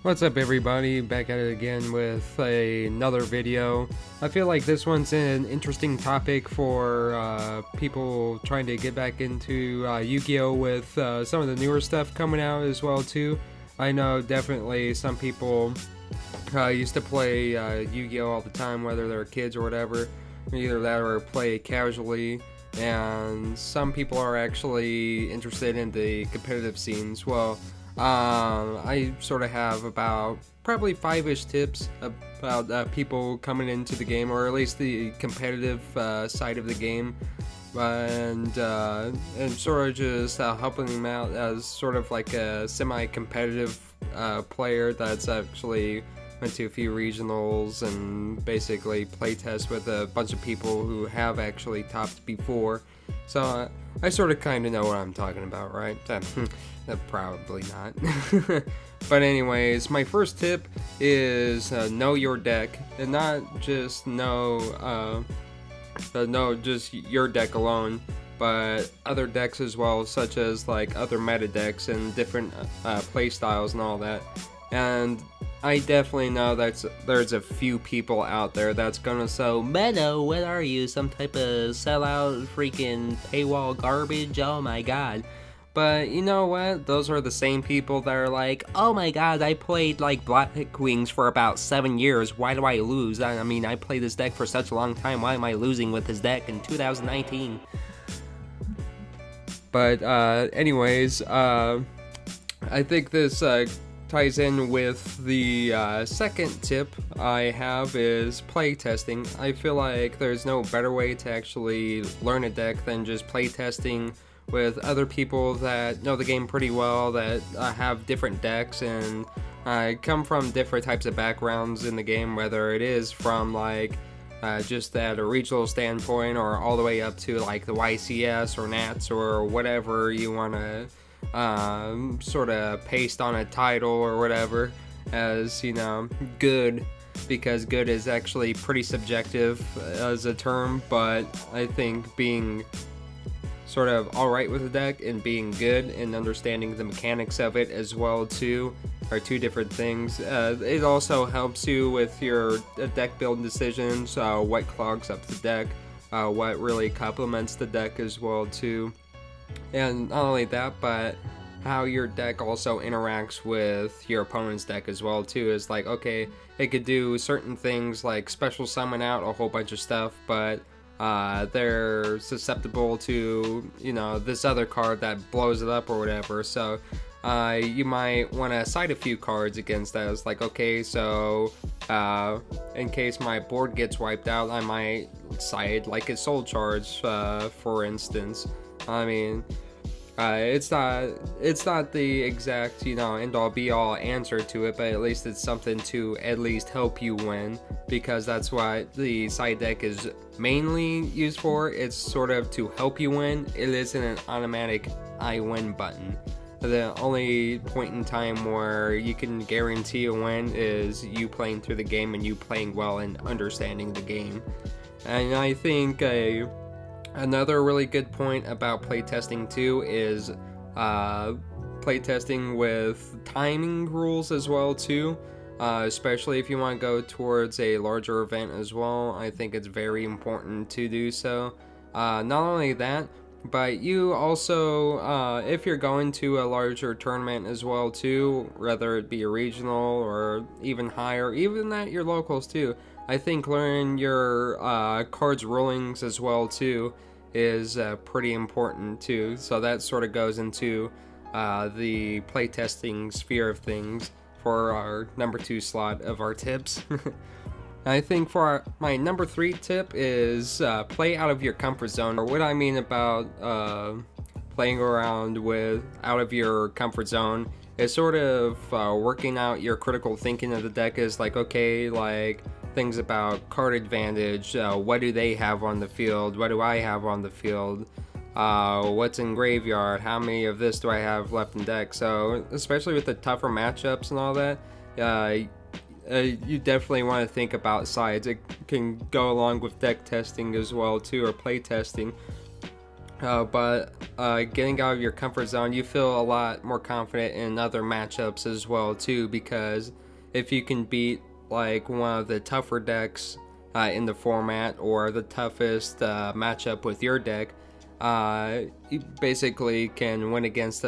What's up everybody, back at it again with another video. I feel like this one's an interesting topic for people trying to get back into Yu-Gi-Oh with some of the newer stuff coming out as well too. I know definitely some people used to play Yu-Gi-Oh all the time, whether they're kids or whatever, either that or play casually, and some people are actually interested in the competitive scenes. Well, I sort of have about probably 5-ish tips about people coming into the game, or at least the competitive side of the game, and sort of just helping them out as sort of like a semi-competitive player that's actually went to a few regionals and basically playtest with a bunch of people who have actually topped before. So I sort of kind of know what I'm talking about, right? Probably not. But anyways, my first tip is know your deck, and not just know just your deck alone, but other decks as well, such as like other meta decks and different play styles and all that. And I definitely know that there's a few people out there that's gonna say, Meadow, what are you, some type of sellout freaking paywall garbage? Oh my god. But you know what? Those are the same people that are like, oh my god, I played like Black Wings for about 7 years. Why do I lose? I mean, I played this deck for such a long time. Why am I losing with this deck in 2019? But anyways, I think this ties in with the second tip I have is playtesting. I feel like there's no better way to actually learn a deck than just playtesting with other people that know the game pretty well, that have different decks and come from different types of backgrounds in the game, whether it is from like just at a regional standpoint or all the way up to like the YCS or Nats or whatever you want to sort of paste on a title or whatever, as you know, good, because good is actually pretty subjective as a term, but I think being sort of alright with the deck and being good and understanding the mechanics of it as well too are two different things. It also helps you with your deck building decisions, what clogs up the deck, what really complements the deck as well too. And not only that, but how your deck also interacts with your opponent's deck as well too. Is like, okay, it could do certain things like special summon out a whole bunch of stuff, but they're susceptible to, you know, this other card that blows it up or whatever. So you might want to side a few cards against that. It's like, okay, so in case my board gets wiped out, I might side like a soul charge, for instance. I mean, it's not the exact, you know, end all be all answer to it, but at least it's something to at least help you win, because that's what the side deck is mainly used for. It's sort of to help you win. It isn't an automatic I win button. The only point in time where you can guarantee a win is you playing through the game and you playing well and understanding the game. And I think another really good point about playtesting too is playtesting with timing rules as well too, especially if you want to go towards a larger event as well. I think it's very important to do so. Not only that, but you also, if you're going to a larger tournament as well too, whether it be a regional or even higher, even at your locals too, I think learning your cards rulings as well too is pretty important too. So that sort of goes into the playtesting sphere of things for our number 2 slot of our tips. I think for my number 3 tip is play out of your comfort zone. Or what I mean about playing around with out of your comfort zone is sort of working out your critical thinking of the deck. Is like, okay, like things about card advantage, what do they have on the field, what do I have on the field, what's in graveyard, how many of this do I have left in deck. So especially with the tougher matchups and all that, you definitely want to think about sides. It can go along with deck testing as well too, or play testing. But getting out of your comfort zone, you feel a lot more confident in other matchups as well too, because if you can beat like one of the tougher decks in the format, or the toughest matchup with your deck, you basically can win against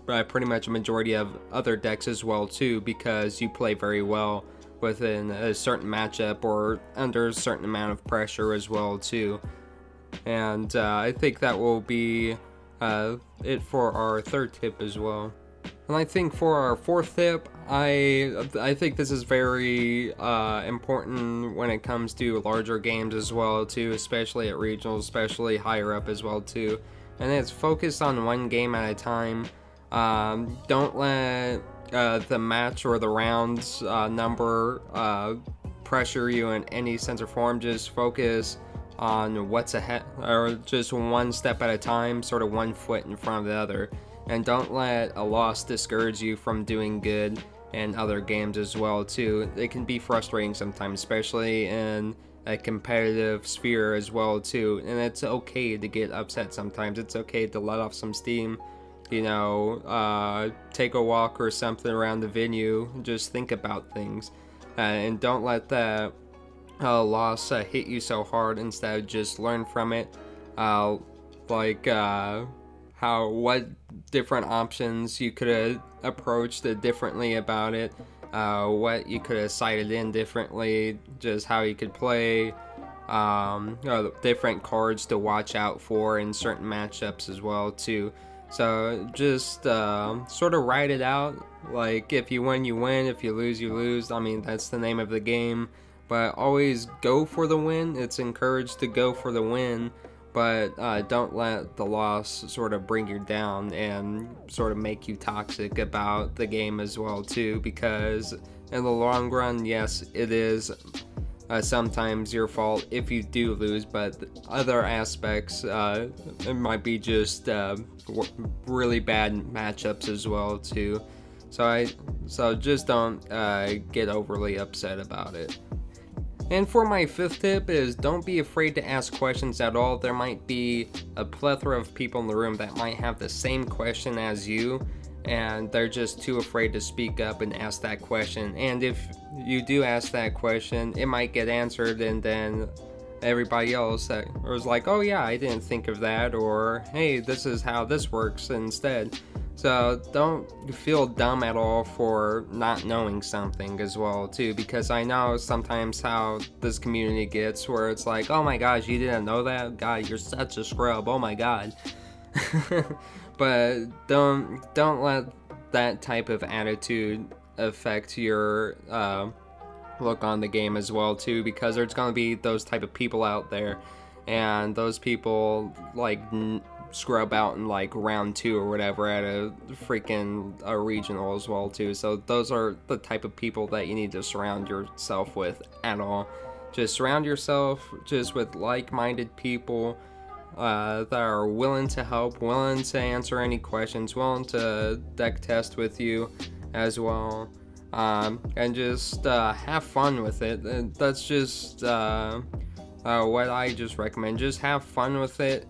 pretty much a majority of other decks as well too, because you play very well within a certain matchup or under a certain amount of pressure as well too. And I think that will be it for our third tip as well. And I think for our fourth tip, I think this is very important when it comes to larger games as well too, especially at regionals, especially higher up as well too. And it's focus on one game at a time. Don't let the match or the rounds number pressure you in any sense or form. Just focus on what's ahead, or just one step at a time, sort of one foot in front of the other. And don't let a loss discourage you from doing good in other games as well too. It can be frustrating sometimes, especially in a competitive sphere as well too, and it's okay to get upset sometimes. It's okay to let off some steam, you know, take a walk or something around the venue, just think about things, and don't let that loss hit you so hard. Instead, just learn from it, what different options you could have approached differently about it, what you could have cited in differently, just how you could play, different cards to watch out for in certain matchups as well too. So just sort of ride it out. Like, if you win, you win. If you lose, you lose. I mean, that's the name of the game. But always go for the win. It's encouraged to go for the win, but don't let the loss sort of bring you down and sort of make you toxic about the game as well too, because in the long run, yes, it is sometimes your fault if you do lose, but other aspects, it might be just really bad matchups as well too. So just don't get overly upset about it. And for my fifth tip is, don't be afraid to ask questions at all. There might be a plethora of people in the room that might have the same question as you, and they're just too afraid to speak up and ask that question. And if you do ask that question, it might get answered, and then everybody else that was like, oh yeah, I didn't think of that, or hey, this is how this works instead. So don't feel dumb at all for not knowing something as well too, because I know sometimes how this community gets, where it's like, oh my gosh, you didn't know that? God, you're such a scrub, oh my god. But don't let that type of attitude affect your look on the game as well too, because there's gonna be those type of people out there, and those people like scrub out in like round 2 or whatever at a freaking regional as well too. So those are the type of people that you need to surround yourself with at all. Just surround yourself just with like-minded people that are willing to help, willing to answer any questions, willing to deck test with you as well, and just have fun with it. And that's just what I just recommend. Just have fun with it.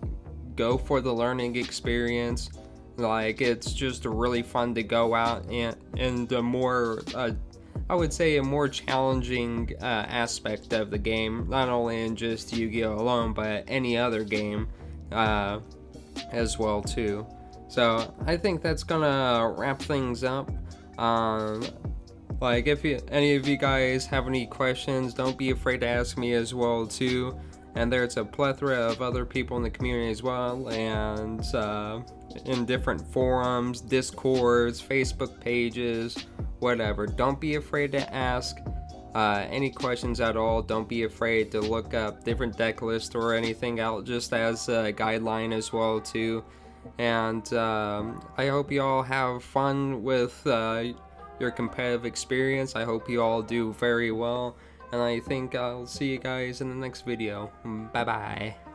Go for the learning experience. Like, it's just really fun to go out and a more I would say a more challenging aspect of the game, not only in just Yu-Gi-Oh alone, but any other game as well too. So I think that's gonna wrap things up. Like, if any of you guys have any questions, don't be afraid to ask me as well too. And there's a plethora of other people in the community as well, and in different forums, Discords, Facebook pages, whatever. Don't be afraid to ask any questions at all. Don't be afraid to look up different deck lists or anything out, just as a guideline as well too. And I hope you all have fun with your competitive experience. I hope you all do very well. And I think I'll see you guys in the next video. Bye bye.